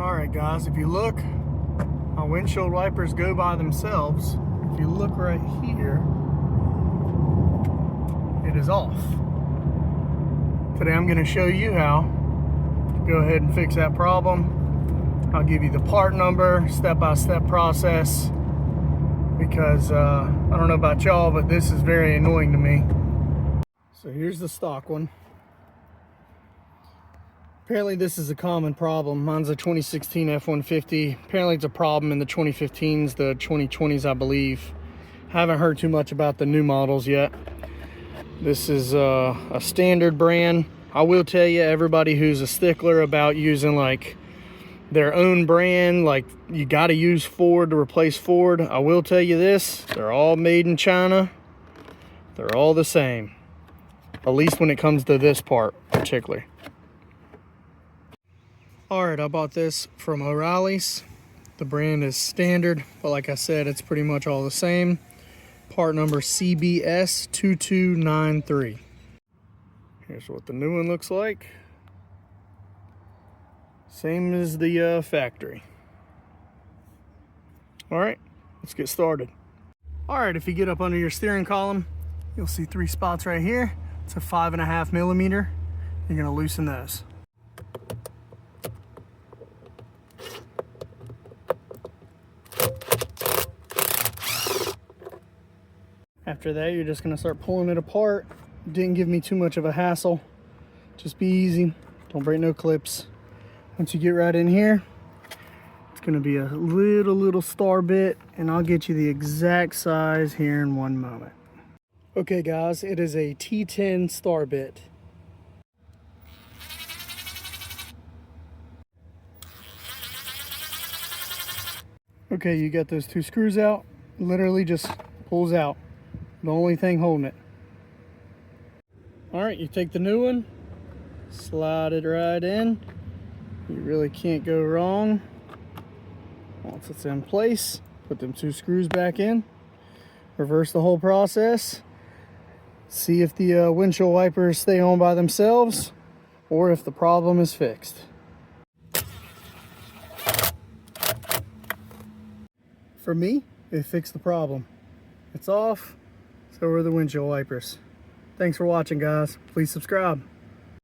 Alright guys, if you look, my windshield wipers go by themselves. If you look right here, it is off. Today I'm going to show you how to go ahead and fix that problem. I'll give you the part number, step-by-step process, because I don't know about y'all, but this is very annoying to me. So here's the stock one. Apparently this is a common problem. Mine's a 2016 F150. Apparently it's a problem in the 2015s, the 2020s, I believe. Haven't heard too much about the new models yet. This is a standard brand. I will tell you, everybody who's a stickler about using like their own brand, like you got to use Ford to replace Ford, I will tell you this, they're all made in China. They're all the same, at least when it comes to this part particularly. Alright, I bought this from O'Reilly's. The brand is standard, but like I said, it's pretty much all the same. Part number CBS2293. Here's what the new one looks like. Same as the factory. Alright, let's get started. Alright, if you get up under your steering column, you'll see 3 spots right here. It's a 5.5 millimeter. You're going to loosen those. After that, you're just going to start pulling it apart. Didn't give me too much of a hassle. Just be easy. Don't break no clips. Once you get right in here, it's going to be a little star bit, and I'll get you the exact size here in one moment. Okay guys, it is a T10 star bit. Okay, you got those 2 screws out. Literally just pulls out. The only thing holding it. Alright, you take the new one, slide it right in. You really can't go wrong. Once it's in place, put them 2 screws back in. Reverse the whole process. See if the windshield wipers stay on by themselves or if the problem is fixed. For me, it fixed the problem. It's off. So are the windshield wipers. Thanks for watching, guys. Please subscribe.